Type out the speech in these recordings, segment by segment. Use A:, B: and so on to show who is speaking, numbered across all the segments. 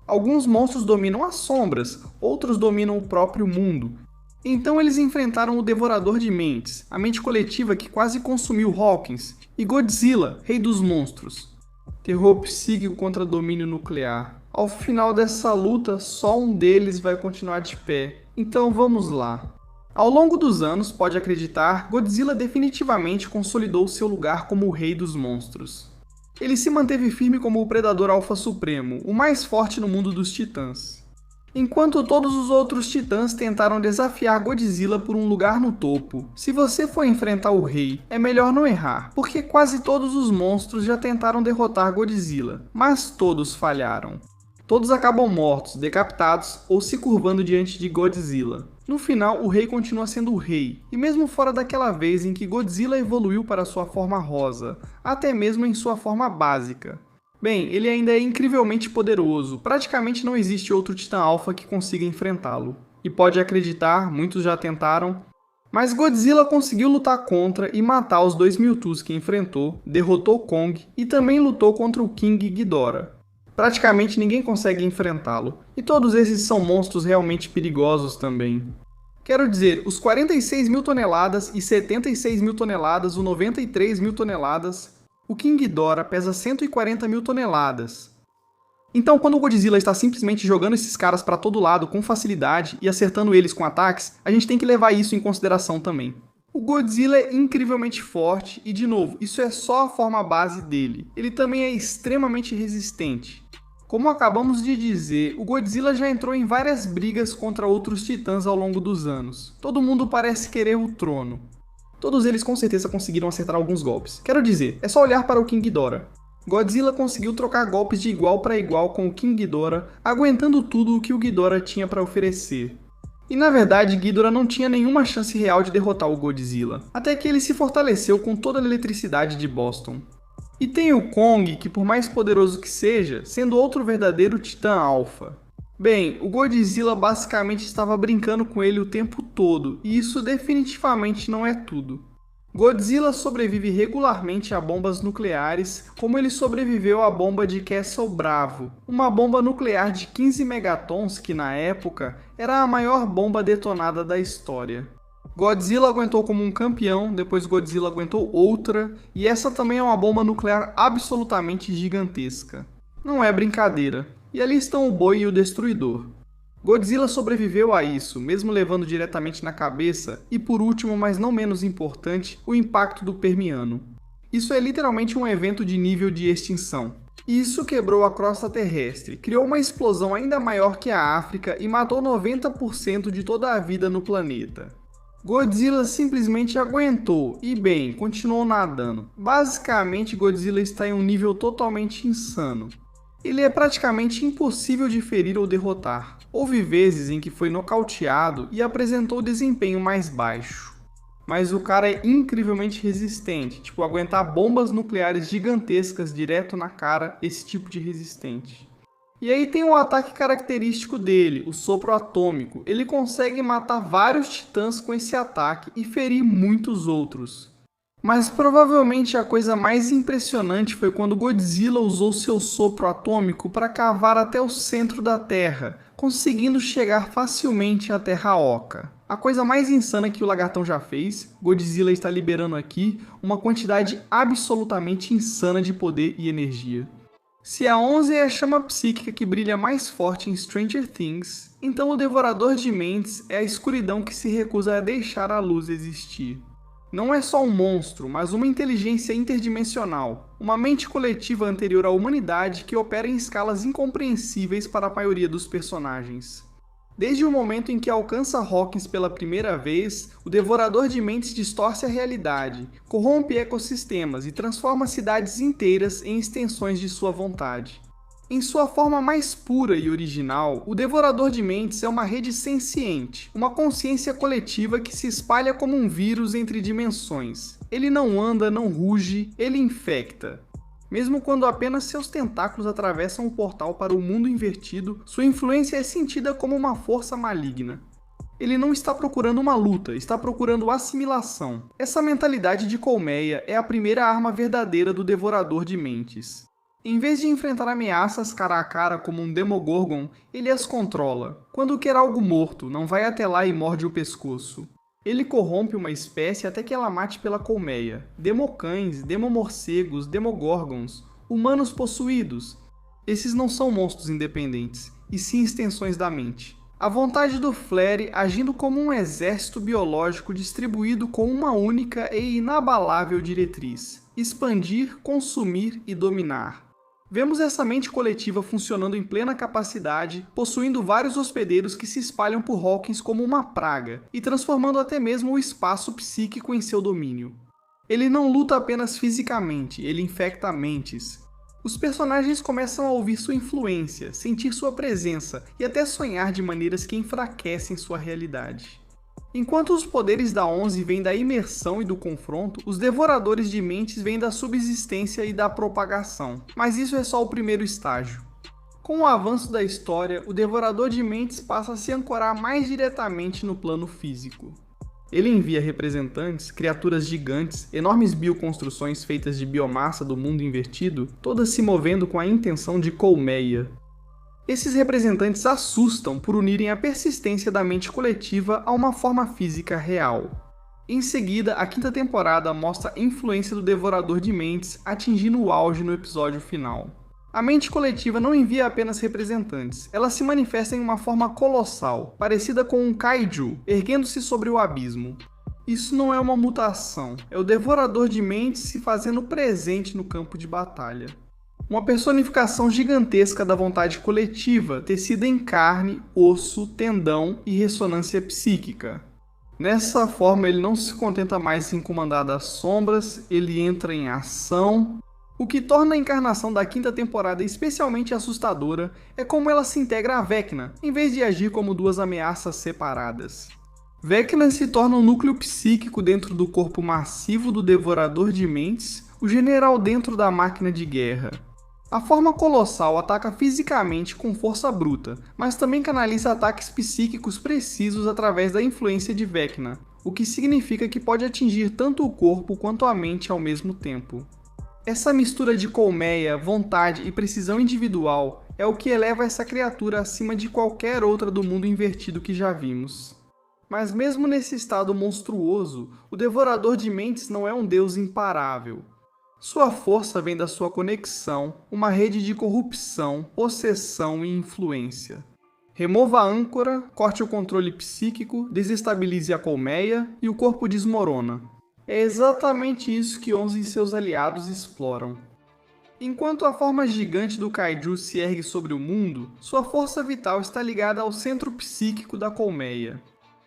A: Alguns monstros dominam as sombras, outros dominam o próprio mundo. Então eles enfrentaram o Devorador de Mentes, a mente coletiva que quase consumiu Hawkins, e Godzilla, rei dos monstros. Terror psíquico contra domínio nuclear. Ao final dessa luta, só um deles vai continuar de pé. Então vamos lá. Ao longo dos anos, pode acreditar, Godzilla definitivamente consolidou seu lugar como o rei dos monstros. Ele se manteve firme como o predador alfa supremo, o mais forte no mundo dos titãs. Enquanto todos os outros titãs tentaram desafiar Godzilla por um lugar no topo. Se você for enfrentar o rei, é melhor não errar, porque quase todos os monstros já tentaram derrotar Godzilla, mas todos falharam. Todos acabam mortos, decapitados ou se curvando diante de Godzilla. No final, o rei continua sendo o rei, e mesmo fora daquela vez em que Godzilla evoluiu para sua forma rosa, até mesmo em sua forma básica. Bem, ele ainda é incrivelmente poderoso, praticamente não existe outro Titã Alpha que consiga enfrentá-lo. E pode acreditar, muitos já tentaram, mas Godzilla conseguiu lutar contra e matar os 2 Mewtwo's que enfrentou, derrotou Kong e também lutou contra o King Ghidorah. Praticamente ninguém consegue enfrentá-lo, e todos esses são monstros realmente perigosos também. Quero dizer, os 46 mil toneladas e 76 mil toneladas, o 93 mil toneladas, o King Ghidorah pesa 140 mil toneladas. Então quando o Godzilla está simplesmente jogando esses caras para todo lado com facilidade e acertando eles com ataques, a gente tem que levar isso em consideração também. O Godzilla é incrivelmente forte e, de novo, isso é só a forma base dele. Ele também é extremamente resistente. Como acabamos de dizer, o Godzilla já entrou em várias brigas contra outros titãs ao longo dos anos. Todo mundo parece querer o trono. Todos eles com certeza conseguiram acertar alguns golpes. Quero dizer, é só olhar para o King Ghidorah. Godzilla conseguiu trocar golpes de igual para igual com o King Ghidorah, aguentando tudo o que o Ghidorah tinha para oferecer. E na verdade, Ghidorah não tinha nenhuma chance real de derrotar o Godzilla, até que ele se fortaleceu com toda a eletricidade de Boston. E tem o Kong, que por mais poderoso que seja, sendo outro verdadeiro Titã Alpha. Bem, o Godzilla basicamente estava brincando com ele o tempo todo, e isso definitivamente não é tudo. Godzilla sobrevive regularmente a bombas nucleares, como ele sobreviveu à bomba de Castle Bravo, uma bomba nuclear de 15 megatons que, na época, era a maior bomba detonada da história. Godzilla aguentou como um campeão, depois Godzilla aguentou outra, e essa também é uma bomba nuclear absolutamente gigantesca. Não é brincadeira. E ali estão o Boi e o Destruidor. Godzilla sobreviveu a isso, mesmo levando diretamente na cabeça, e por último, mas não menos importante, o impacto do Permiano. Isso é literalmente um evento de nível de extinção. E isso quebrou a crosta terrestre, criou uma explosão ainda maior que a África e matou 90% de toda a vida no planeta. Godzilla simplesmente aguentou, e bem, continuou nadando. Basicamente, Godzilla está em um nível totalmente insano. Ele é praticamente impossível de ferir ou derrotar. Houve vezes em que foi nocauteado e apresentou desempenho mais baixo. Mas o cara é incrivelmente resistente, tipo aguentar bombas nucleares gigantescas direto na cara, esse tipo de resistente. E aí tem o ataque característico dele, o sopro atômico. Ele consegue matar vários titãs com esse ataque e ferir muitos outros. Mas provavelmente a coisa mais impressionante foi quando Godzilla usou seu sopro atômico para cavar até o centro da Terra, conseguindo chegar facilmente à Terra Oca. A coisa mais insana que o lagartão já fez, Godzilla está liberando aqui uma quantidade absolutamente insana de poder e energia. Se a 11 é a chama psíquica que brilha mais forte em Stranger Things, então o Devorador de Mentes é a escuridão que se recusa a deixar a luz existir. Não é só um monstro, mas uma inteligência interdimensional, uma mente coletiva anterior à humanidade que opera em escalas incompreensíveis para a maioria dos personagens. Desde o momento em que alcança Hawkins pela primeira vez, o Devorador de Mentes distorce a realidade, corrompe ecossistemas e transforma cidades inteiras em extensões de sua vontade. Em sua forma mais pura e original, o Devorador de Mentes é uma rede senciente, uma consciência coletiva que se espalha como um vírus entre dimensões. Ele não anda, não ruge, ele infecta. Mesmo quando apenas seus tentáculos atravessam o portal para o mundo invertido, sua influência é sentida como uma força maligna. Ele não está procurando uma luta, está procurando assimilação. Essa mentalidade de colmeia é a primeira arma verdadeira do Devorador de Mentes. Em vez de enfrentar ameaças cara a cara como um Demogorgon, ele as controla. Quando quer algo morto, não vai até lá e morde o pescoço. Ele corrompe uma espécie até que ela mate pela colmeia. Democães, demomorcegos, demogorgons, humanos possuídos. Esses não são monstros independentes, e sim extensões da mente. A vontade do Flair agindo como um exército biológico distribuído com uma única e inabalável diretriz: expandir, consumir e dominar. Vemos essa mente coletiva funcionando em plena capacidade, possuindo vários hospedeiros que se espalham por Hawkins como uma praga, e transformando até mesmo o espaço psíquico em seu domínio. Ele não luta apenas fisicamente, ele infecta mentes. Os personagens começam a ouvir sua influência, sentir sua presença e até sonhar de maneiras que enfraquecem sua realidade. Enquanto os poderes da 11 vêm da imersão e do confronto, os devoradores de mentes vêm da subsistência e da propagação, mas isso é só o primeiro estágio. Com o avanço da história, o devorador de mentes passa a se ancorar mais diretamente no plano físico. Ele envia representantes, criaturas gigantes, enormes bioconstruções feitas de biomassa do mundo invertido, todas se movendo com a intenção de colmeia. Esses representantes assustam por unirem a persistência da mente coletiva a uma forma física real. Em seguida, a quinta temporada mostra a influência do Devorador de Mentes atingindo o auge no episódio final. A mente coletiva não envia apenas representantes, ela se manifesta em uma forma colossal, parecida com um kaiju, erguendo-se sobre o abismo. Isso não é uma mutação, é o Devorador de Mentes se fazendo presente no campo de batalha. Uma personificação gigantesca da vontade coletiva, tecida em carne, osso, tendão e ressonância psíquica. Nessa forma, ele não se contenta mais em comandar das sombras, ele entra em ação. O que torna a encarnação da quinta temporada especialmente assustadora é como ela se integra a Vecna, em vez de agir como duas ameaças separadas. Vecna se torna um núcleo psíquico dentro do corpo massivo do Devorador de Mentes, o general dentro da máquina de guerra. A forma colossal ataca fisicamente com força bruta, mas também canaliza ataques psíquicos precisos através da influência de Vecna, o que significa que pode atingir tanto o corpo quanto a mente ao mesmo tempo. Essa mistura de colmeia, vontade e precisão individual é o que eleva essa criatura acima de qualquer outra do mundo invertido que já vimos. Mas mesmo nesse estado monstruoso, o Devorador de Mentes não é um deus imparável. Sua força vem da sua conexão, uma rede de corrupção, possessão e influência. Remova a âncora, corte o controle psíquico, desestabilize a colmeia e o corpo desmorona. É exatamente isso que 11 e seus aliados exploram. Enquanto a forma gigante do kaiju se ergue sobre o mundo, sua força vital está ligada ao centro psíquico da colmeia.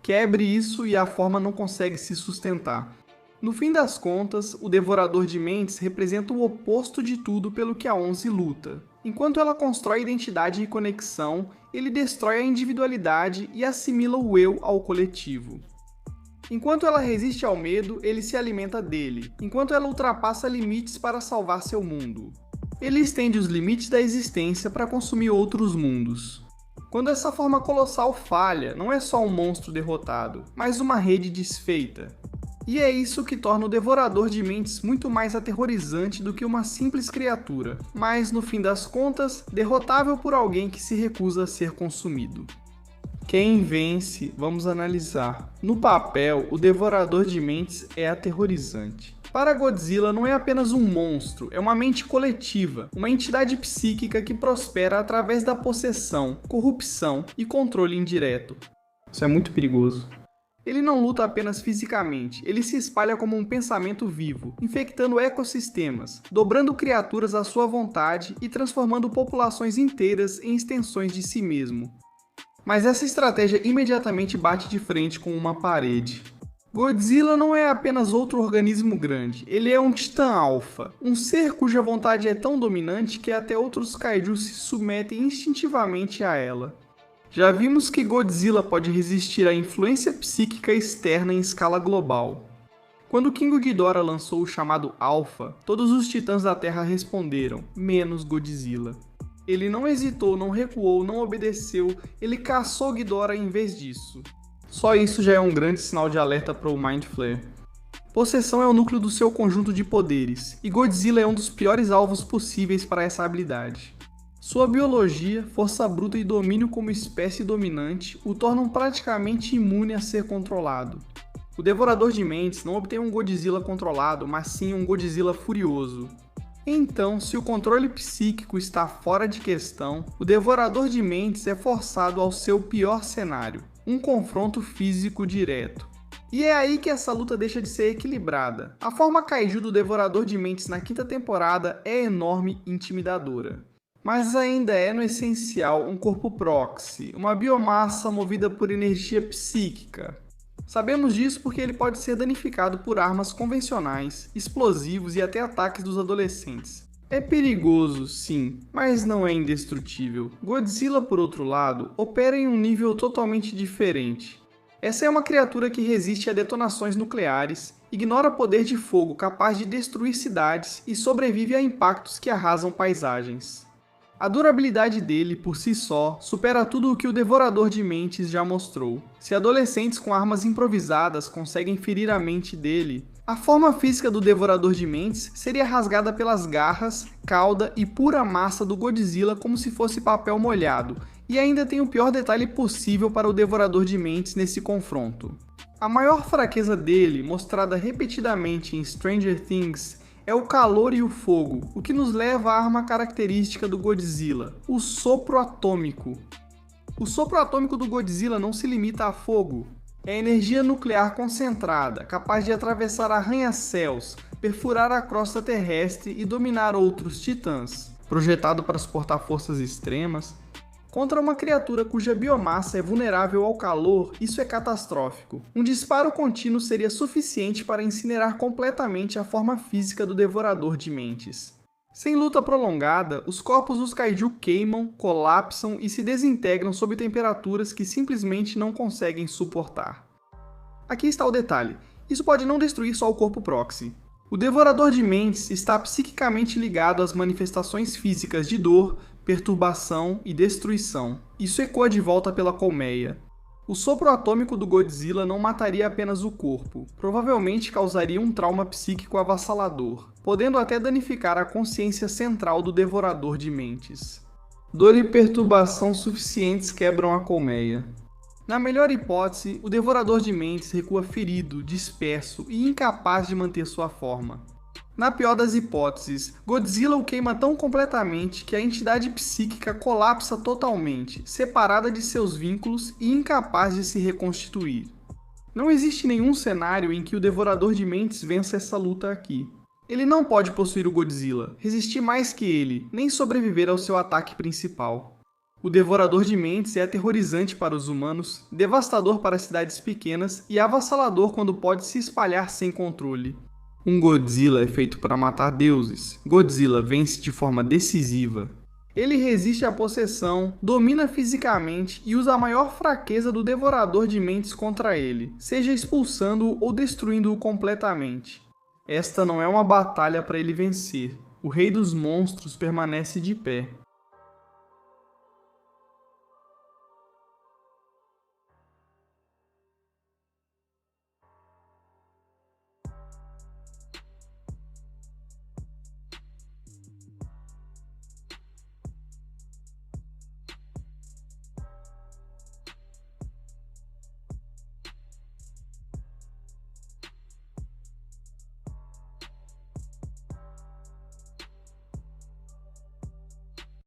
A: Quebre isso e a forma não consegue se sustentar. No fim das contas, o Devorador de Mentes representa o oposto de tudo pelo que a 11 luta. Enquanto ela constrói identidade e conexão, ele destrói a individualidade e assimila o eu ao coletivo. Enquanto ela resiste ao medo, ele se alimenta dele, enquanto ela ultrapassa limites para salvar seu mundo. Ele estende os limites da existência para consumir outros mundos. Quando essa forma colossal falha, não é só um monstro derrotado, mas uma rede desfeita. E é isso que torna o Devorador de Mentes muito mais aterrorizante do que uma simples criatura, mas, no fim das contas, derrotável por alguém que se recusa a ser consumido. Quem vence? Vamos analisar. No papel, o Devorador de Mentes é aterrorizante. Para Godzilla não é apenas um monstro, é uma mente coletiva, uma entidade psíquica que prospera através da possessão, corrupção e controle indireto. Isso é muito perigoso. Ele não luta apenas fisicamente, ele se espalha como um pensamento vivo, infectando ecossistemas, dobrando criaturas à sua vontade e transformando populações inteiras em extensões de si mesmo. Mas essa estratégia imediatamente bate de frente com uma parede. Godzilla não é apenas outro organismo grande, ele é um titã alfa, um ser cuja vontade é tão dominante que até outros kaijus se submetem instintivamente a ela. Já vimos que Godzilla pode resistir à influência psíquica externa em escala global. Quando King Ghidorah lançou o chamado Alpha, todos os titãs da Terra responderam, menos Godzilla. Ele não hesitou, não recuou, não obedeceu, ele caçou Ghidorah em vez disso. Só isso já é um grande sinal de alerta para o Mind Flayer. Possessão é o núcleo do seu conjunto de poderes, e Godzilla é um dos piores alvos possíveis para essa habilidade. Sua biologia, força bruta e domínio como espécie dominante o tornam praticamente imune a ser controlado. O Devorador de Mentes não obtém um Godzilla controlado, mas sim um Godzilla furioso. Então, se o controle psíquico está fora de questão, o Devorador de Mentes é forçado ao seu pior cenário, um confronto físico direto. E é aí que essa luta deixa de ser equilibrada. A forma kaiju do Devorador de Mentes na quinta temporada é enorme e intimidadora. Mas ainda é, no essencial, um corpo proxy, uma biomassa movida por energia psíquica. Sabemos disso porque ele pode ser danificado por armas convencionais, explosivos e até ataques dos adolescentes. É perigoso, sim, mas não é indestrutível. Godzilla, por outro lado, opera em um nível totalmente diferente. Essa é uma criatura que resiste a detonações nucleares, ignora poder de fogo capaz de destruir cidades e sobrevive a impactos que arrasam paisagens. A durabilidade dele, por si só, supera tudo o que o Devorador de Mentes já mostrou. Se adolescentes com armas improvisadas conseguem ferir a mente dele, a forma física do Devorador de Mentes seria rasgada pelas garras, cauda e pura massa do Godzilla como se fosse papel molhado, e ainda tem o pior detalhe possível para o Devorador de Mentes nesse confronto. A maior fraqueza dele, mostrada repetidamente em Stranger Things, é o calor e o fogo, o que nos leva à arma característica do Godzilla, o sopro atômico. O sopro atômico do Godzilla não se limita a fogo. É energia nuclear concentrada, capaz de atravessar arranha-céus, perfurar a crosta terrestre e dominar outros titãs. Projetado para suportar forças extremas, contra uma criatura cuja biomassa é vulnerável ao calor, isso é catastrófico. Um disparo contínuo seria suficiente para incinerar completamente a forma física do Devorador de Mentes. Sem luta prolongada, os corpos dos kaiju queimam, colapsam e se desintegram sob temperaturas que simplesmente não conseguem suportar. Aqui está o detalhe: isso pode não destruir só o corpo proxy. O Devorador de Mentes está psiquicamente ligado às manifestações físicas de dor, perturbação e destruição. Isso ecoa de volta pela colmeia. O sopro atômico do Godzilla não mataria apenas o corpo, provavelmente causaria um trauma psíquico avassalador, podendo até danificar a consciência central do Devorador de Mentes. Dor e perturbação suficientes quebram a colmeia. Na melhor hipótese, o Devorador de Mentes recua ferido, disperso e incapaz de manter sua forma. Na pior das hipóteses, Godzilla o queima tão completamente que a entidade psíquica colapsa totalmente, separada de seus vínculos e incapaz de se reconstituir. Não existe nenhum cenário em que o Devorador de Mentes vença essa luta aqui. Ele não pode possuir o Godzilla, resistir mais que ele, nem sobreviver ao seu ataque principal. O Devorador de Mentes é aterrorizante para os humanos, devastador para cidades pequenas e avassalador quando pode se espalhar sem controle. Um Godzilla é feito para matar deuses. Godzilla vence de forma decisiva. Ele resiste à possessão, domina fisicamente e usa a maior fraqueza do Devorador de Mentes contra ele, seja expulsando-o ou destruindo-o completamente. Esta não é uma batalha para ele vencer. O Rei dos Monstros permanece de pé.